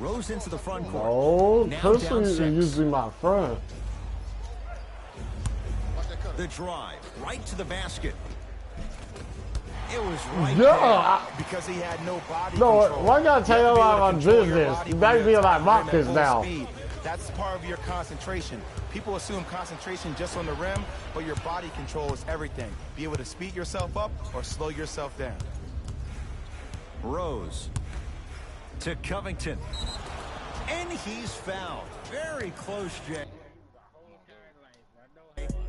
Rose into the front court. Oh, now Christian is down 6. usually my friend. The drive right to the basket. It was right Yeah. there. Because he had no body No, control. why gotta tell you about my business? You better be like Marcus now. That's part of your concentration. People assume concentration just on the rim, but your body control is everything. Be able to speed yourself up or slow yourself down. Rose to Covington. And he's fouled. Very close, Jay.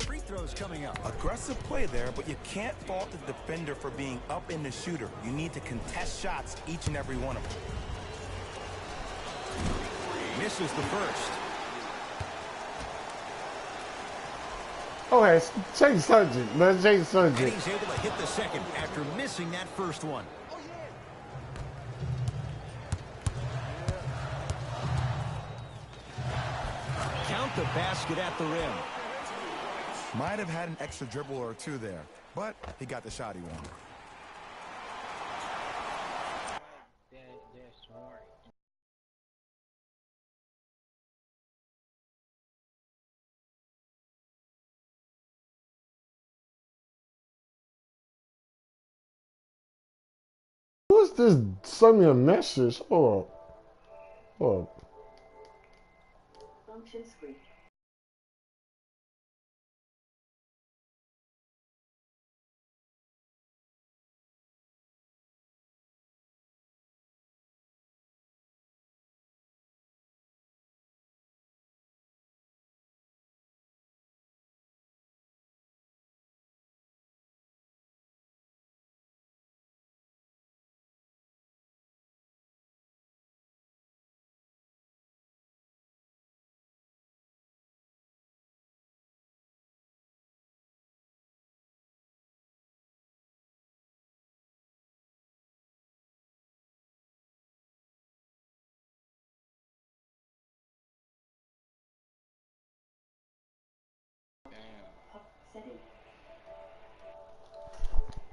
Free throws coming up. Aggressive play there, but you can't fault the defender for being up in the shooter. You need to contest shots, each and every one of them. Misses the first. Okay, change subject. Let's change And subject. he's able to hit the second after missing that first one. Count the basket at the rim. Might have had an extra dribble or two there, but he got the shot he wanted. Who's this? Send me a message. Hold up. Hold up. Function screen.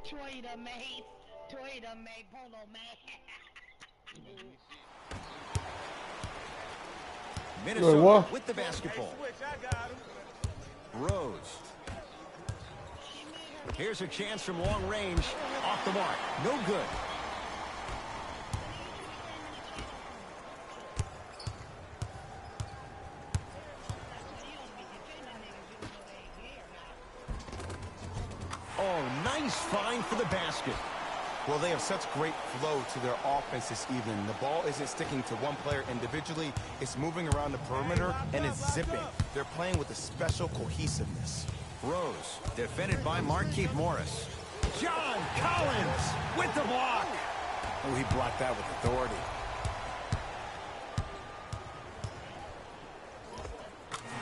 Twitter, mate. Twitter, mate. Polo, mate. Minnesota what? with the basketball. Rose. Here's a chance from long range. Off the mark. No good. Oh, nice find for the basket. Well, they have such great flow to their offense this evening. The ball isn't sticking to one player individually. It's moving around the perimeter, and it's zipping. They're playing with a special cohesiveness. Rose, defended by Markieff Morris. John Collins with the block. Oh, he blocked that with authority.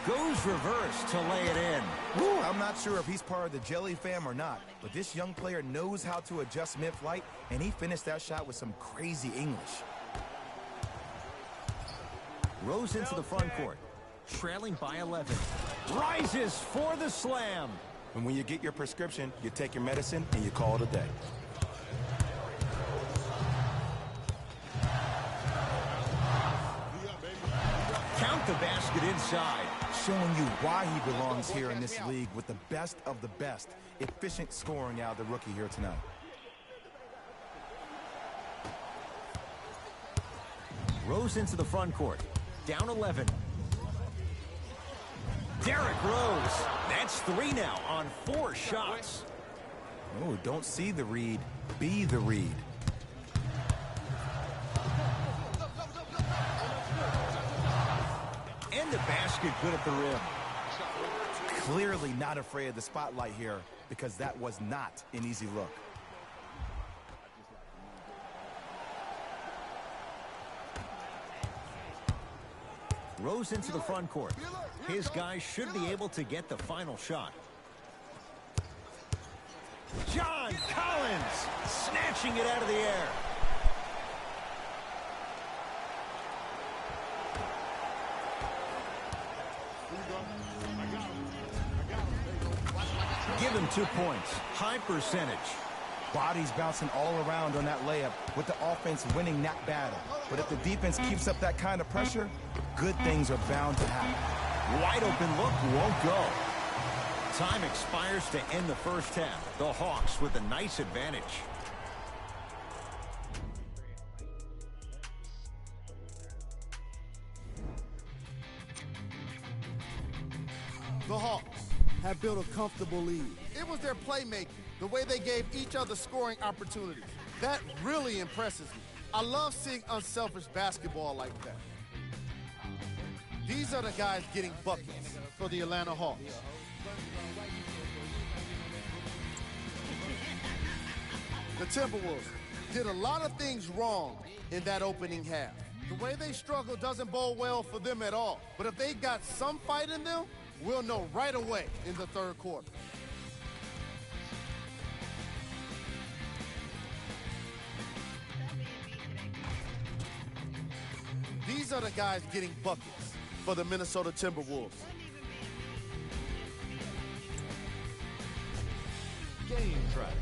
Goes reverse to lay it in. Woo, I'm not sure if he's part of the Jelly fam or not, but this young player knows how to adjust mid-flight, and he finished that shot with some crazy English. Rose into the front court, trailing by 11. Rises for the slam. And when you get your prescription, you take your medicine, and you call it a day. Count the basket inside. Showing you why he belongs here in this league with the best of the best. Efficient scoring out of the rookie here tonight. Rose into the front court, down 11. Derrick Rose. That's 3 now on 4 shots. Oh, don't see the read, be the read. And the basket good at the rim. Clearly not afraid of the spotlight here because that was not an easy look. Rose into the front court. His guys should be able to get the final shot. John Collins snatching it out of the air. Give him 2 points. High percentage. Bodies bouncing all around on that layup with the offense winning that battle. But if the defense keeps up that kind of pressure, good things are bound to happen. Wide open look won't go. Time expires to end the first half. The Hawks with a nice advantage. The Hawks have built a comfortable lead. It was their playmaking, the way they gave each other scoring opportunities. That really impresses me. I love seeing unselfish basketball like that. These are the guys getting buckets for the Atlanta Hawks. The Timberwolves did a lot of things wrong in that opening half. The way they struggle doesn't bode well for them at all. But if they got some fight in them, we'll know right away in the third quarter. These are the guys getting buckets for the Minnesota Timberwolves. Game track.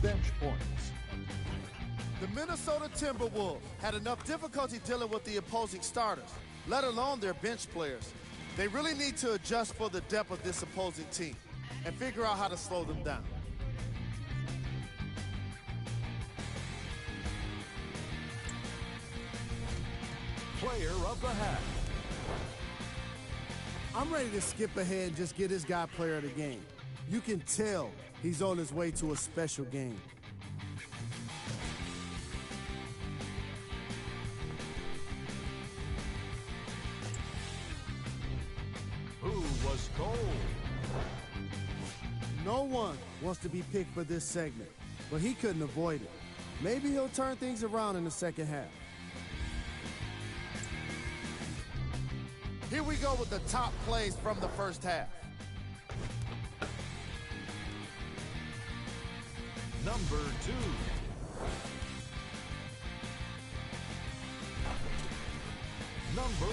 Bench points. The Minnesota Timberwolves had enough difficulty dealing with the opposing starters, let alone their bench players. They really need to adjust for the depth of this opposing team and figure out how to slow them down. Player of the half. I'm ready to skip ahead and just get this guy player of the game. You can tell he's on his way to a special game. Who was cold? No one wants to be picked for this segment, but he couldn't avoid it. Maybe he'll turn things around in the second half. Here we go with the top plays from the first half. Number 2. Number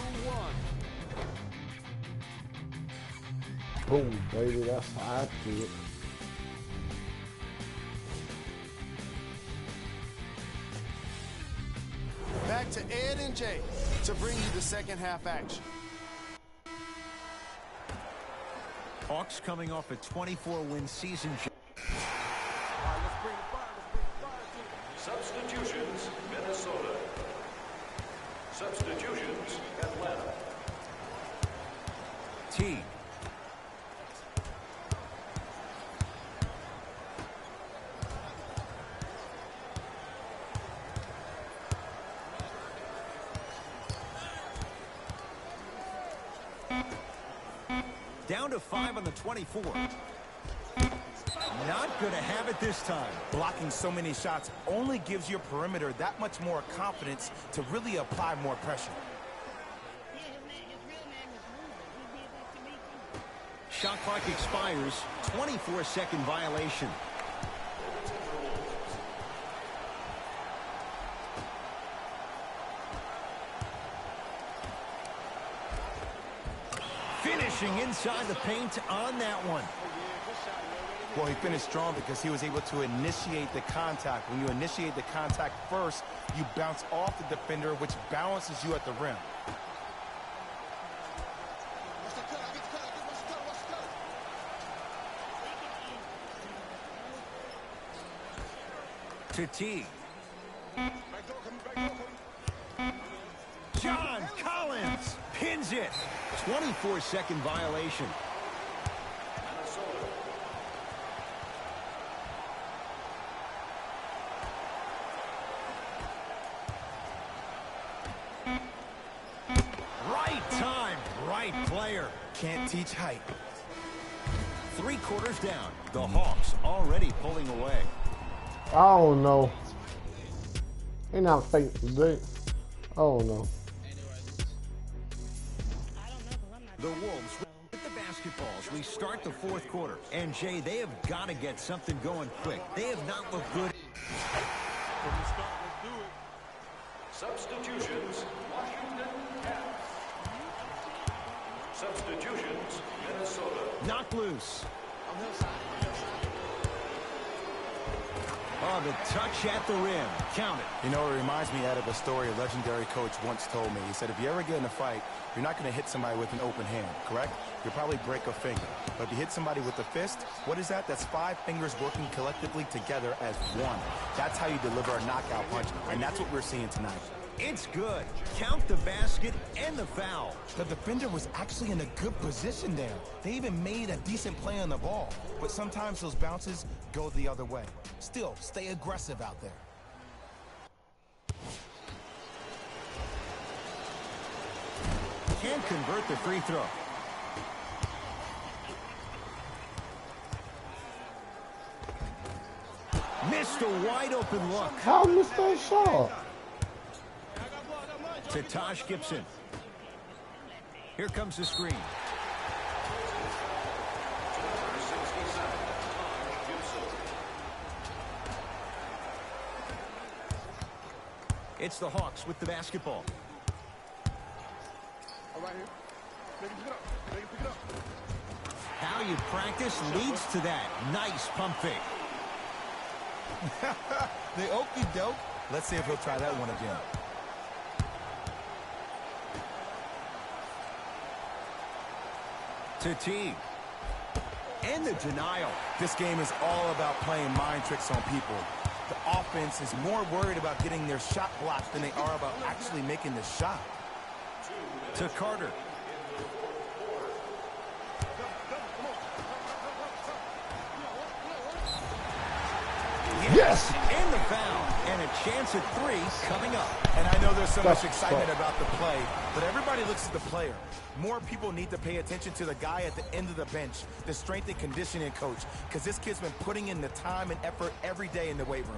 1. Boom, baby, that's how I do it. Back to Ed and Jay to bring you the second half action. Hawks coming off a 24-win season. Substitutions, Minnesota. Substitutions, Atlanta. T. Down to 5 on the 24. Not going to have it this time. Blocking so many shots only gives your perimeter that much more confidence to really apply more pressure. Shot clock expires. 24-second violation. Finishing inside the paint on that one. Well, he finished strong because he was able to initiate the contact. When you initiate the contact first, you bounce off the defender, which balances you at the rim. To T. John Collins pins it. 24-second violation. Right time, right player. Can't teach height. 3 quarters down. The Hawks already pulling away. I don't know. They not fake today. I don't know. The Wolves with the basketballs. We start the fourth quarter. And, Jay, they have got to get something going quick. They have not looked good. From the start, let's do it. Substitutions, Washington Cats. Substitutions, Minnesota. Knocked loose. Oh, the touch at the rim. Count it. You know, it reminds me of a story a legendary coach once told me. He said, if you ever get in a fight, you're not going to hit somebody with an open hand, correct? You'll probably break a finger. But if you hit somebody with a fist, what is that? That's 5 fingers working collectively together as one. That's how you deliver a knockout punch, and that's what we're seeing tonight. It's good. Count the basket and the foul. The defender was actually in a good position there. They even made a decent play on the ball. But sometimes those bounces go the other way. Still, stay aggressive out there. Can't convert the free throw. Missed a wide open look. How missed that shot? To Taj Gibson. Here comes the screen. It's the Hawks with the basketball. How you practice leads to that. Nice pump fake. The okey doke. Let's see if he'll try that one again. To Teague. And the denial. This game is all about playing mind tricks on people. The offense is more worried about getting their shot blocked than they are about actually making the shot. To Carter. Yes! And the foul. And a chance at 3 coming up. And I know there's so much That's excitement tough. about the play, but everybody looks at the player. More people need to pay attention to the guy at the end of the bench, the strength and conditioning coach, because this kid's been putting in the time and effort every day in the weight room.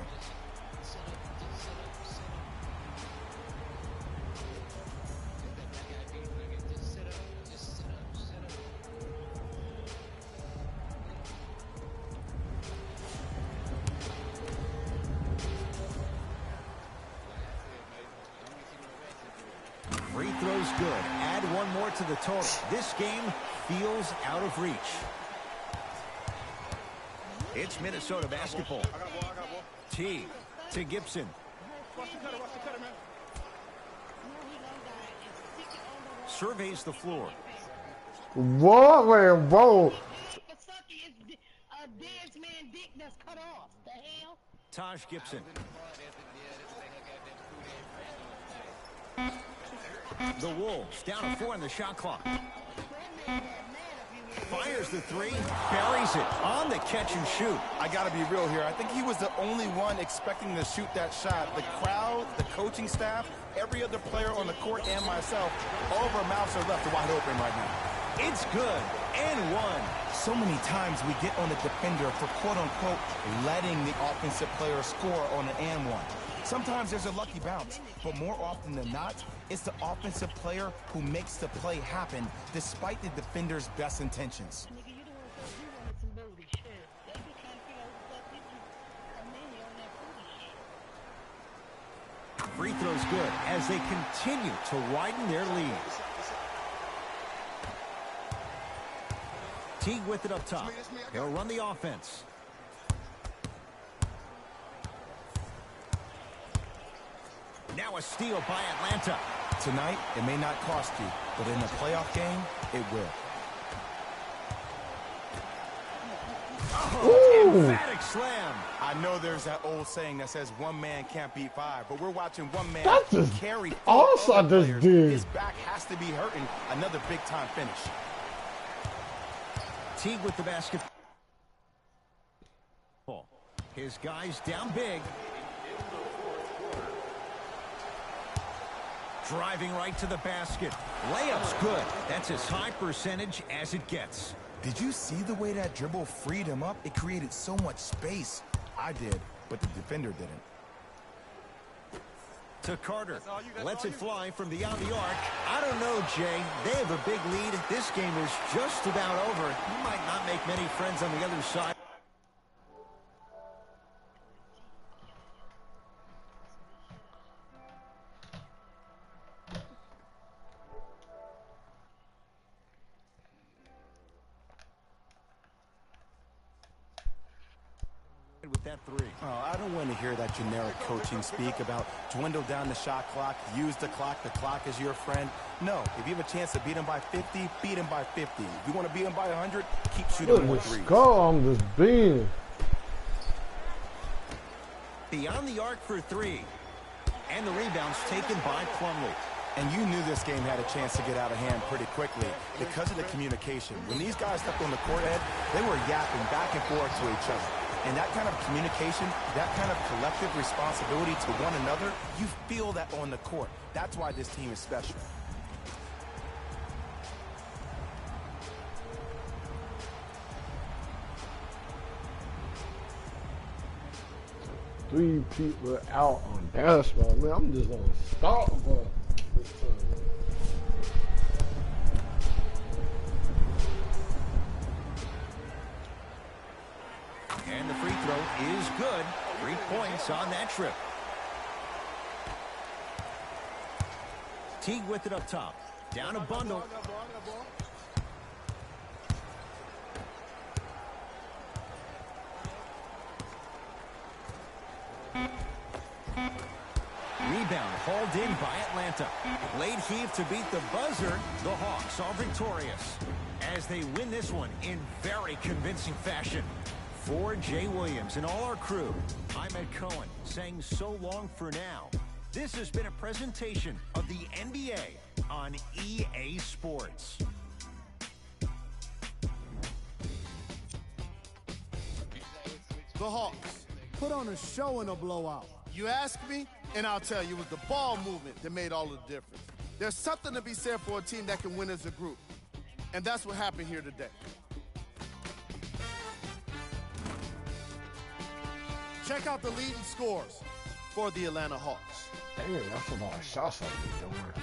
Free throw's good. Add one more to the total. This game feels out of reach. It's Minnesota basketball. Teague to Gibson. Surveys the floor. What, man, bro? Dance man dick that's cut off. The hell? Taj Gibson. The Wolves down to 4 on the shot clock. Fires the 3, buries it on the catch and shoot. I got to be real here. I think he was the only one expecting to shoot that shot. The crowd, the coaching staff, every other player on the court, and myself, all of our mouths are left wide open right now. It's good and 1. So many times we get on the defender for quote-unquote letting the offensive player score on an and one. Sometimes there's a lucky bounce, but more often than not, it's the offensive player who makes the play happen despite the defender's best intentions. Nigga, you the one that you wanted some booty shit. They be trying to figure out what with you. A menu on that booty shit. Free throw's good as they continue to widen their lead. Teague with it up top. He'll run the offense. Now a steal by Atlanta. Tonight, it may not cost you, but in a playoff game, it will. Oh, emphatic slam. I know there's that old saying that says one man can't beat 5, but we're watching one man That's just carry awesome, other this players. dude. His back has to be hurting. Another big-time finish. Teague with the basketball. His guys down big. Driving right to the basket. Layup's good. That's as high percentage as it gets. Did you see the way that dribble freed him up? It created so much space. I did, but the defender didn't. To Carter. Lets it fly from beyond the arc. I don't know, Jay. They have a big lead. This game is just about over. You might not make many friends on the other side. With that three. Oh, I don't want to hear that generic coaching speak about dwindle down the shot clock, use the clock is your friend. No, if you have a chance to beat him by 50, beat him by 50. If you want to beat him by 100, keep shooting Look more at the threes. skull on this beam. Beyond the arc for three. And the rebound's taken by Plumlee. And you knew this game had a chance to get out of hand pretty quickly because of the communication. When these guys stepped on the court, Ed, they were yapping back and forth to each other. And that kind of communication, that kind of collective responsibility to one another, you feel that on the court. That's why this team is special. Three people out on basketball. Man, I'm just unstoppable this time. And the free throw is good. 3 points on that trip. Teague with it up top. Down a bundle. Rebound hauled in by Atlanta. Late heave to beat the buzzer. The Hawks are victorious as they win this one in very convincing fashion. For Jay Williams and all our crew, I'm Ed Cohen saying so long for now. This has been a presentation of the NBA on EA Sports. The Hawks put on a show in a blowout. You ask me, and I'll tell you, it was the ball movement that made all the difference. There's something to be said for a team that can win as a group, and that's what happened here today. Check out the leading scores for the Atlanta Hawks. Dang, that's a lot of shots I've been doing.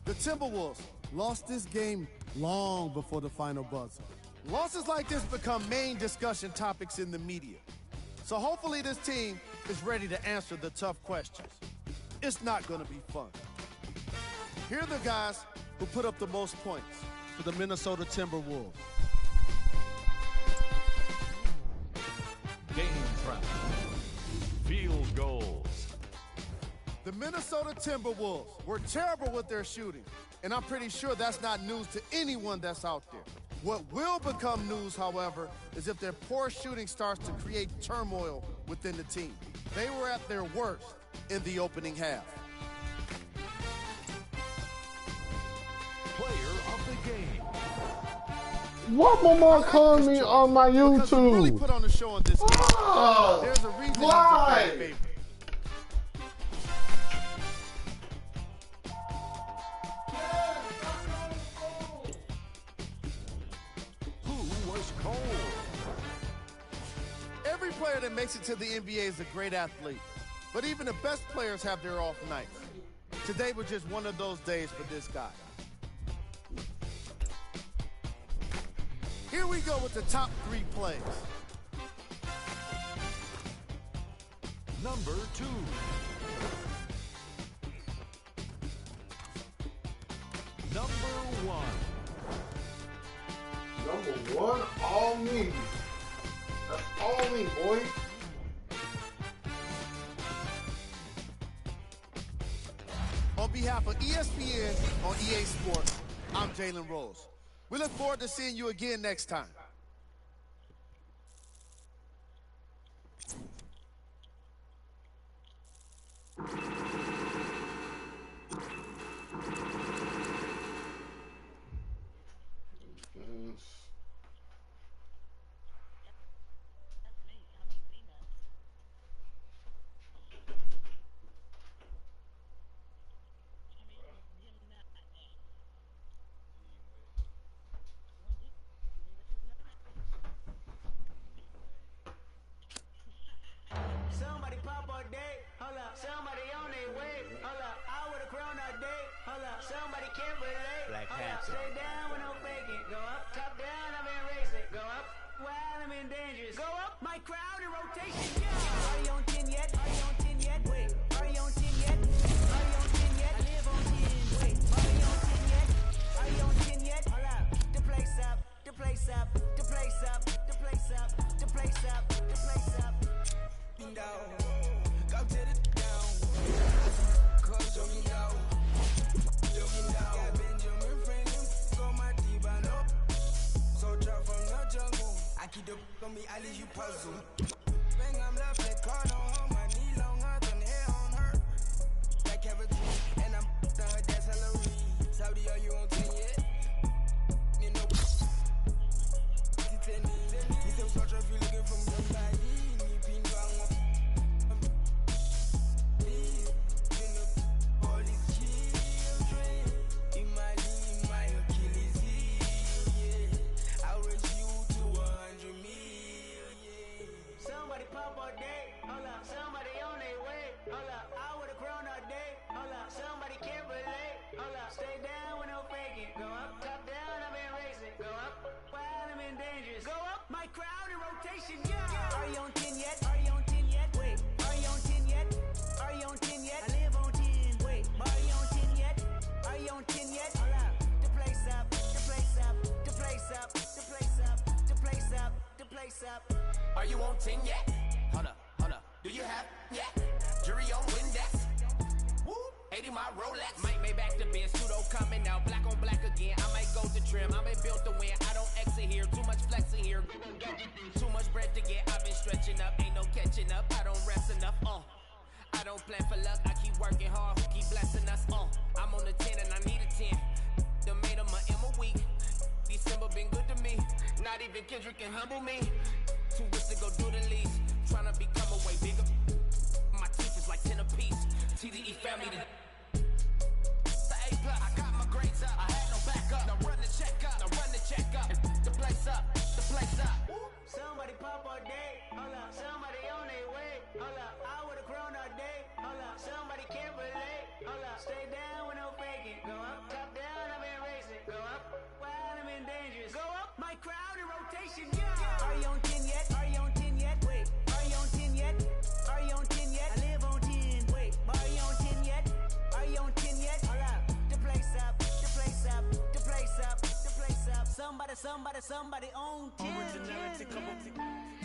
The Timberwolves lost this game long before the final buzzer. Losses like this become main discussion topics in the media. So hopefully this team is ready to answer the tough questions. It's not going to be fun. Here are the guys who put up the most points for the Minnesota Timberwolves. Game track. Field goals. The Minnesota Timberwolves were terrible with their shooting, and I'm pretty sure that's not news to anyone that's out there. What will become news, however, is if their poor shooting starts to create turmoil within the team. They were at their worst in the opening half. Player of the game. What Mama calling me on my Because we really YouTube? put on the show on this game. Oh, There's a reason he's a why? fan favorite. Who was cold? Every player that makes it to the NBA is a great athlete, but even the best players have their off nights. Today was just one of those days for this guy. Here we go with the top 3 plays. Number 2. Number 1. Number one, all me. That's all me, boy. On behalf of ESPN on EA Sports, I'm Jalen Rose. We look forward to seeing you again next time. Somebody pop all day, hold up. Somebody on their way, hold up. I with a crown all day, hold up. Somebody can't relate, Black hold Panther. up. Stay down with no faking. Go up, top down, I'm in racing. Go up, wild, I'm in dangerous. Go up, my crowd in rotation. Yeah. Are you on 10 yet? Are you on 10 yet? Wait, are you on 10 yet? Are you on 10 yet? I live on 10. Wait, are you on 10 yet? Are you on 10 yet? Hold up, the place up, the place up, the place up, the place up, the on me, I leave you puzzled. Bang, I'm left that card on her, my knee longer than hair on her. That cavity, and I'm done her, that's Hillary. Saudi, are you on 10 yet? You know, he still search if you looking for somebody. All these children, in my Achilles heel, yeah. I'll raise you to 100 million. Somebody pop all day, hold up. Somebody on their way, hold up. I would've grown all day, hold up. Somebody can't relate, hold up. Stay down with no faking. Go up, top down, I've been racing. Go up, while I'm in dangerous. Go up, my crowd in rotation, yeah. Are you on 10 yet? Are you on 10 yet? Wait, are you on 10 yet? Are you on 10 yet? I live on 10. Wait, are you on 10 yet? Are you on 10 yet? Hold up, the place up, the place up, the place up, the place up, the place up, the place up. Are you on 10 yet? Hold up, do you have yet? Jury on Windex. Woo, 80 my Rolex. Might make back the biz, pseudo coming out, black on black again. I might go to trim, I been built to win. I don't exit here, too much flexing here. Too much bread to get, I've been stretching up, ain't no catching up. I don't rest enough, I don't plan for luck, I keep working hard, who keep blessing us, I'm on the 10 and I need a 10. The made of my M a week. December been good to me. Not even Kendrick can humble me. Too rich to go do the least. Tryna become a way bigger. My teeth is like 10 apiece. TDE family to the A+. I got my grades up. I had no backup. Now run the check up. Now run the check up. The place up. The place up. Somebody pop all day. Hold up. Somebody on their way. Hold up. I would've grown all day. Hold up. Somebody can't relate. Hold up. Stay down with no faking. Go up. Top down. I've been racing. Go up. While I'm in dangerous. Go up. My crowd in rotation. Yeah. Are you on 10 yet? Are you on 10 yet? Wait. Are you on 10 yet? Are you on 10 yet? I live on 10. Wait. Are you on 10 yet? Are you on 10 yet? Hold up. The place up. The place up. The place up. The place up. Somebody on 10. Originality come up.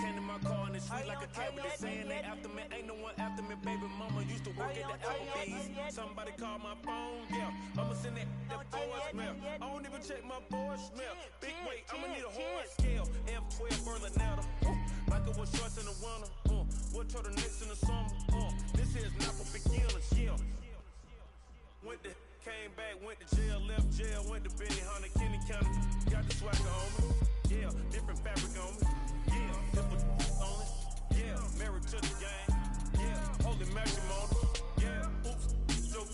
Came to my car in the street like a tablet saying they after me. Ain't no one after me, baby mama used to work at the Applebee's. Somebody call my phone, yeah. I'ma send that voicemail. I don't even check my voicemail. Big weight, I'ma need a hard scale. F12 Berlinetta. Michael was shorts in the winter. What turtlenecks in the summer. This here's not for beginners, yeah. Came back, went to jail, left jail, went to Benny Hunter, Kenny County. Got the swagger on me. Yeah, different fabric on me. Yeah, different on it. Yeah, married to the game. Yeah, holy matrimony. Yeah, oops, joke.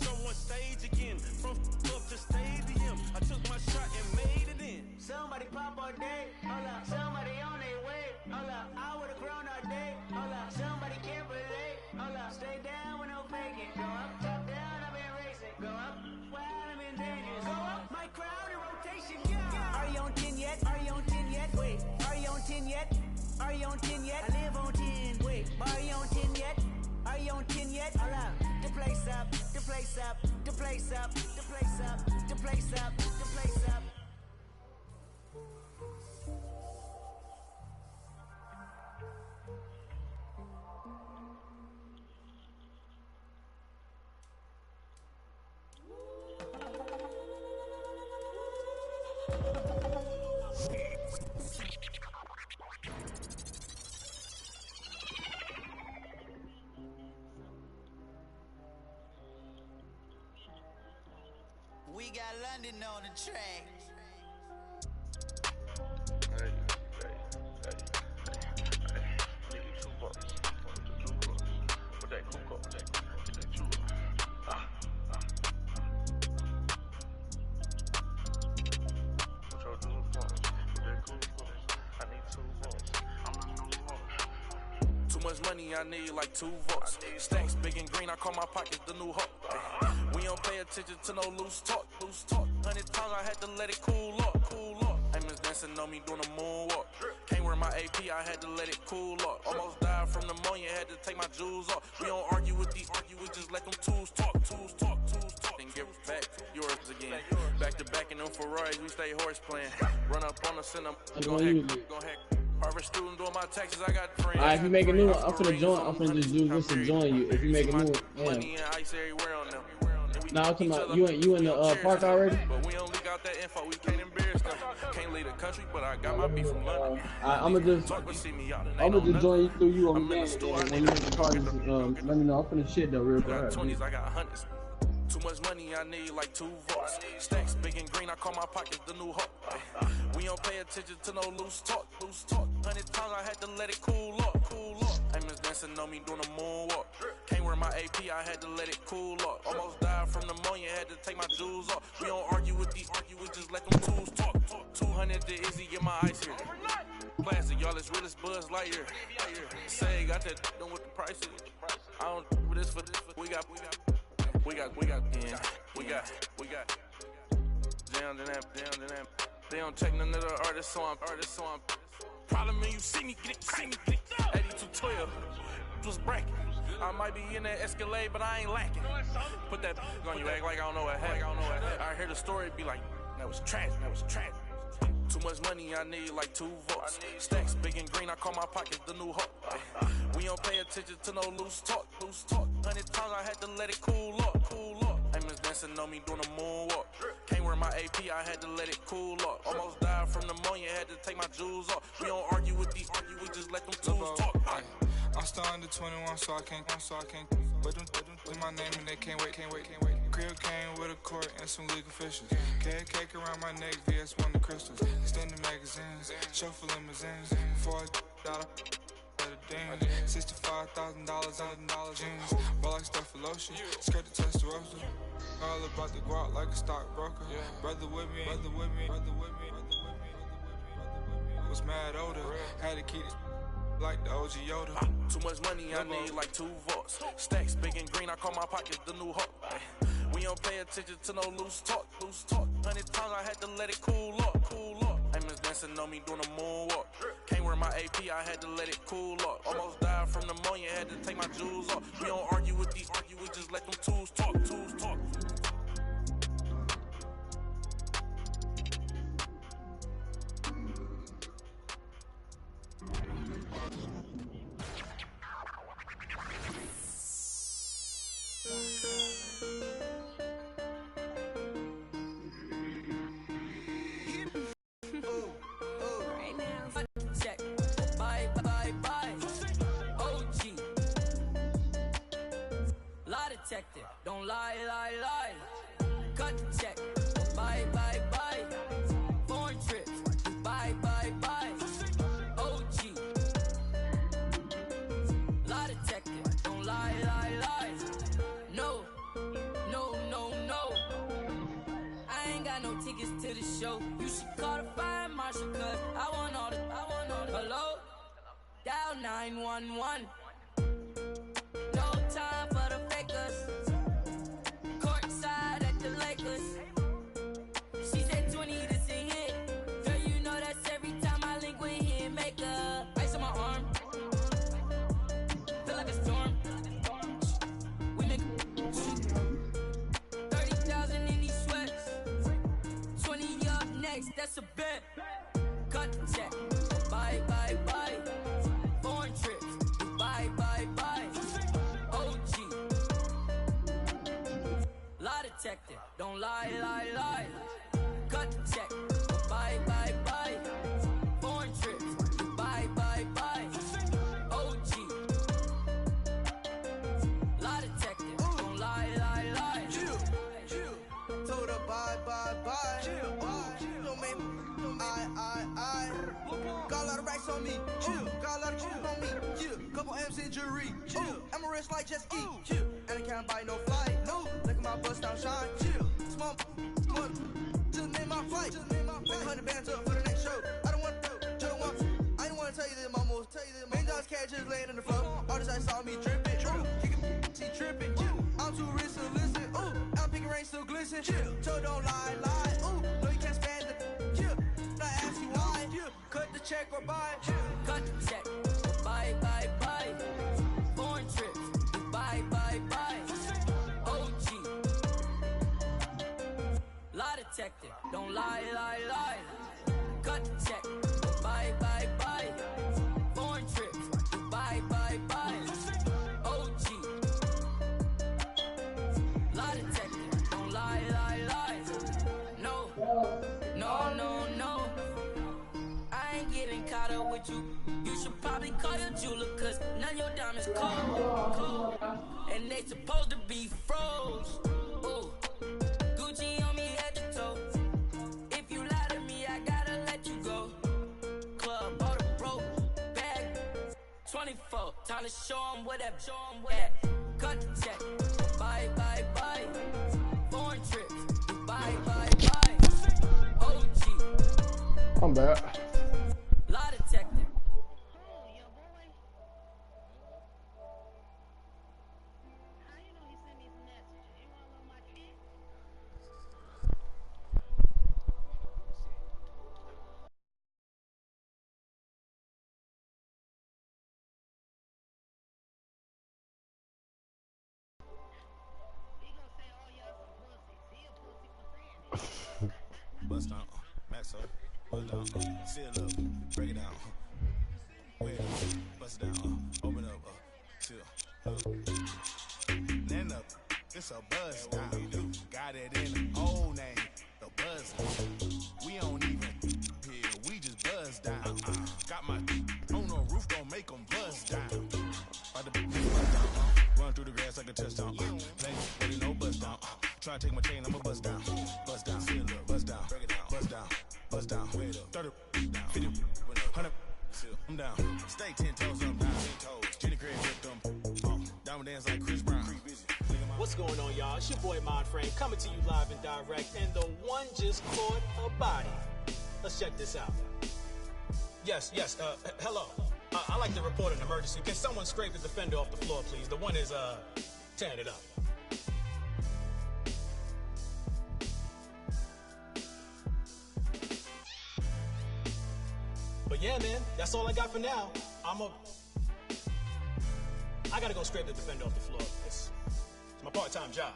Someone stage again. From club to stadium. I took my shot and made it in. Somebody pop all day. Hold up. Somebody on their way. Hold up. I would've grown all day. Hold up. Somebody can't relate. Hold up. Stay down with no faking. Go up, top down. I've been racing. Go up, while I'm in dangerous. Go up, my crowd in rotation. Yeah. Are you on 10 yet? Are you on 10 yet? Wait. Are you on 10 yet? Are you on 10 yet? I live on 10. Wait. Are you on 10 yet? Are you on 10 yet? Hold up. The place up. The place up. The place up. The place up. The place up. The place up. We got London on the track. Hey. Need $2. What that cook up? Get that jewel. What y'all doing for? What that cook for? I need $2. I'm not no more. Too much money, I need like 2 votes. Stacks big and green, I call my pockets the new hook. We don't pay attention to no loose talk. 100 times I had to let it cool up. Amos dancing on me doing a moonwalk. Can't wear my AP, I had to let it cool up. Almost died from pneumonia, had to take my jewels off. We don't argue with these, we just let them tools talk. Then give us back, yours again. Back to back in them Ferraris, we stay horse playing. Run up on us and I'm gon' hack. Harvard student doing my taxes, I got friends. Alright, if you make a new one, I'm finna just do this to join you. If you make a new one, money and ice everywhere on them. Nah, I'm talking about you in the park already? But we don't leak out that info, we can't embarrass Can't leave the country, but I got my beef from London. I'm gonna just join you through you on the game. When you make the parties, let me know. I'm finna shit though, real quick. Got 20s, I got hundreds. Too much money, I need like 2 votes. Stacks big and green, I call my pockets the new hawk. We don't pay attention to no loose talk. 100 times I had to let it cool up. Aimers dancing on me doing a moonwalk. Can't wear my AP, I had to let it cool up. Almost died from pneumonia, had to take my jewels off. We don't argue with these, we just let them tools talk. 200 to Izzy, get my ice here. Plastic, y'all, it's real as Buzz Lightyear. Say, got that done with the prices. I don't with this for this. We got. Down to them. They don't take none of the artists, so I'm. Problem is, you see me get it. 8212 was bracket. I might be in that Escalade, but I ain't lacking. Put that on you, act like I don't know what happened. I hear the story, be like, that was tragic. Too much money, I need like 2 votes. Stacks big and green, I call my pockets the new hawk. We don't pay attention to no loose talk. 100 times I had to let it cool up. Aimers dancing on me doing a moonwalk. Can't wear my AP, I had to let it cool up. Almost died from pneumonia, had to take my jewels off. We don't argue with these, we just let them tools talk. I'm still under 21, so I can't. But them my name and they can't wait. Crib came with a court and some legal officials. Cake around my neck, VS1 the crystals. Extended magazines, chauffeur limousines. Before I got $65,000 on jeans. Ball like stuff for lotion, skirt the Testarossa. All about the guap like a stockbroker. Brother with me. Was mad older, had to keep it like the OG Yoda. Too much money, I need like 2 votes. Stacks big and green, I call my pockets the new hawk. We don't pay attention to no loose talk. 100 times I had to let it cool up. Aimers dancing on me doing a moonwalk. Can't wear my AP, I had to let it cool up. Almost died from pneumonia, had to take my jewels off. We don't argue with these, we just let them tools talk. Don't lie. Cut the check. Bye. Foreign trips. Bye. OG. Lie detector. Don't lie. No. I ain't got no tickets to the show. You should call the fire marshal, cause I want all the. Hello? Dial 911. No time for the fakers. Courtside at the Lakers. She said 20 this a hit. Girl, you know that's every time I link with him. Make a ice on my arm. Feel like a storm. We make 30,000 in these sweats. 20 up next, that's a bet. Cut the check. Bye. Foreign trips. Bye. OG. Lie detector. Don't lie. Cut the check. Bye. Foreign trips. Bye. OG. Lie detector. Don't lie. Told her bye. Don't make me. I. Got a lot of racks on me. Got a lot of chill on me. Couple M's in jewelry. I'm a rich like just eat. And I can't buy no flight. Look at my bust down shine. Small money. Just name my flight. Make 100 bands up for the next show. I don't want to. I don't want to tell you this, mama. $1 million cash just laying on the floor. Artists I saw me dripping. She tripping. I'm too rich to listen. I'm picking rain still glisten. So don't lie. No, you can't stand it. I ask you why. Cut the check or buy. Cut the check. Bye. Foreign trips. Bye. OG. Lie detector. Don't lie. Cut the check. Bye. Foreign trips. Bye. OG. Lie detector. Don't lie. No. cold, and they supposed to be froze. Ooh, Gucci on me head to toe. If you lie to me, I gotta let you go. Club, bought a broke bag, 24. Time to show 'em whatever. Cut the check. Bye, bye, bye. Foreign trips. Bye, bye, bye. OG. I'm back. Lie detector. Bust down, max up, bust down, seal up, break it down, wait up, bust it down, open up, seal, then up, it's a buzz down, got it in the old name, the buzz. We don't even here, we just buzz down. Got my on the roof, don't make them buzz down. About to buzz down, run through the grass like a touchdown. Play, but no buzz down. Try to take my chain, I'ma buzz down, seal up, buzz down, break it down, buzz down, 30, 50, 100, seal, I'm down. Stay 10 toes up, down, 10 toes. Jenny Craig with them, diamond dance like Chris Brown. What's going on, y'all? It's your boy Mindframe coming to you live and direct, and the one just caught a body. Let's check this out. Yes, hello. I'd like to report an emergency. Can someone scrape the defender off the floor, please? The one is, tearing it up. But yeah, man, that's all I got for now. I gotta go scrape the defender off the floor. It's my part-time job.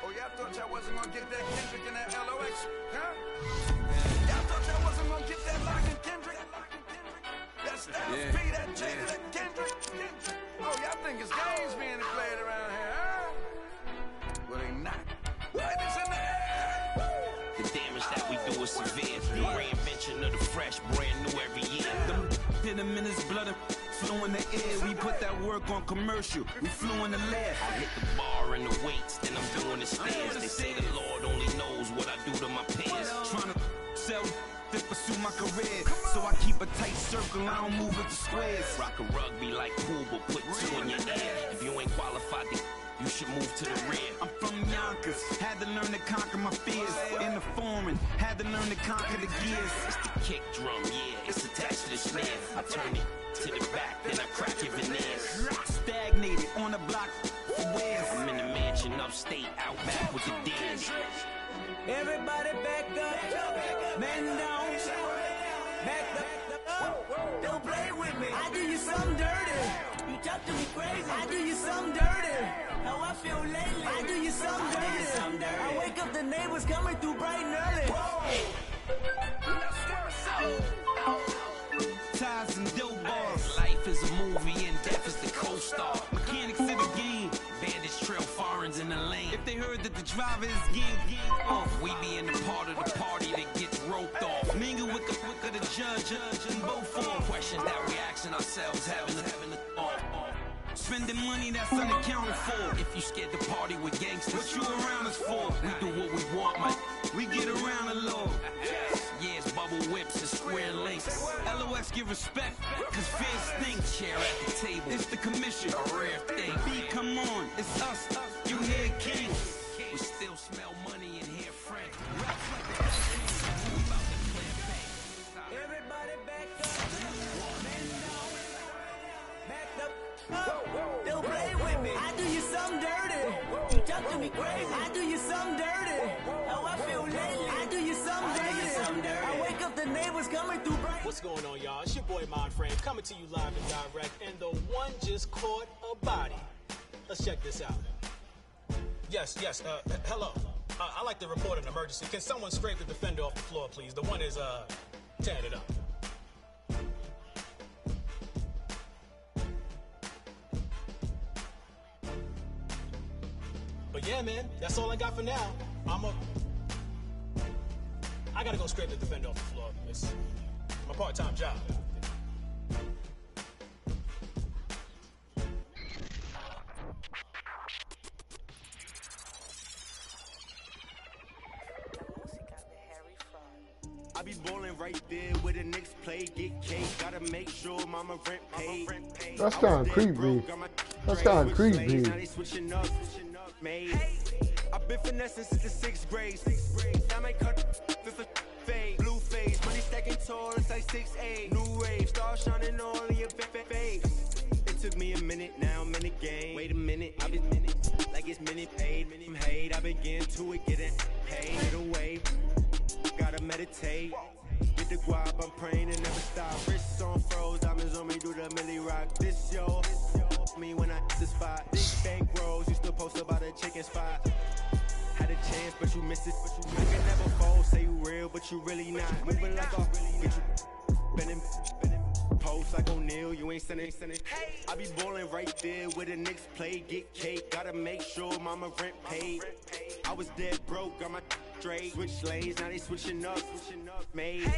Oh, y'all thought y'all wasn't gonna get that Kendrick and that LOX, huh? Y'all thought y'all wasn't gonna get that Lock and Kendrick? That Styles P, that Jada, that Kendrick. Oh, y'all think it's games being played around here, huh? Well, they not. Right, this in the air. The damage that we do is severe. The reinvention of the fresh, brand new every year. Them hit them in his blood, flew in the air. We put that work on commercial. We flew in the lab. I hit the bar and the weights, then I'm doing the stairs. They say the Lord only knows what I do to my peers. Trying to sell to pursue my career, so I keep a tight circle. I don't move with the squares. Rock a rugby like pool, but put two in your ear. If you ain't qualified, you should move to the rear. I'm from Yonkers, had to learn to conquer my fears. In the foreign, had to learn to conquer the gears. It's the kick drum, yeah, it's attached to the snare. I turn it to the back, then I crack your veneers. Stagnated on the block for wears. I'm in the mansion upstate, out back with the deers. Everybody back up, man down, back up. Don't play with me. I do you something dirty. You talk to me crazy. I do you something dirty. How I feel lately. I do you something dirty. I wake up, the neighbors coming through bright and early. Ties and dope bars. Life is a movie and death is the co-star. Mechanics of the game. Bandits trail foreigns in the lane. If they heard that the driver is gang off, we be in the part of the party that gets roped off. Mingle with the judge and both for questions that we asking ourselves, having the spending money that's unaccounted for. If you scared to party with gangsters, what you around us for? We do what we want, man. We get around the law. Yeah, it's bubble whips and square links. LOX give respect, cause fear stinks. Chair at the table, it's the commission, a rare thing. B, come on, it's us, you hear king. We still smell money and hear Frank. Everybody back up, man down, back up. Don't play with me. I do you something dirty. You talk to me crazy. I do you something dirty. How I feel lately. I do you something dirty. I wake up, the neighbors coming through bright. What's going on, y'all? It's your boy Mindframe coming to you live and direct, and the one just caught a body. Let's check this out. Yes, hello. I'd like to report an emergency. Can someone scrape the defender off the floor, please? The one is, tearing it up. But yeah, man, that's all I got for now. I gotta go scrape the defender off the floor. It's my part-time job. I be ballin' right there where the Knicks play, get cake, gotta make sure mama rent paid. That's kind of creepy. That's kind of creepy. Now they switching up, made. I've been finessing since the 6th grade. I might cut fifth fade, blue face, money stacking tall, it's like 6'8". New rave, star shining all in your face. It took me a minute, now I'm in the game. Wait a minute, I've been like it's minute paid, minute hate. I begin to it, getting paid away. Gotta meditate. Get the guap, I'm praying and never stop. Wrists on froze, diamonds on me, do the milli rock. This yo, me when I hit the spot. Big bank rolls, you still post about a chicken spot. Had a chance, but you missed it. I can never fold, say you real, but you really not. Moving like a get you spinning. Post like O'Neal, you ain't sending. I be ballin' right there where the Knicks play, get cake. Gotta make sure mama rent paid. I was dead broke, got my straight. Switch lanes, now they switching up, made.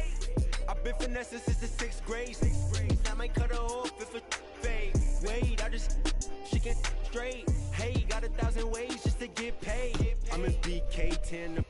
I've been finessing since the 6th grade. I might cut her off if it fade. Wait, I just she can straight. Hey, got 1,000 ways just to get paid. I'm in BK10.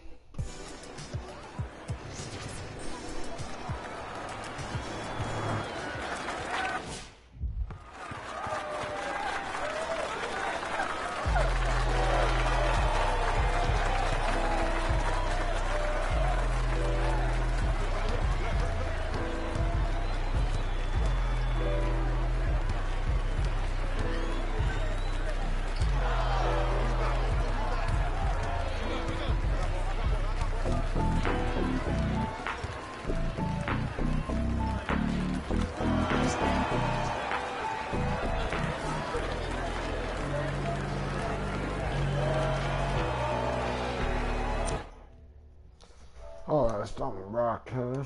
Alright, stop me rock, cuz.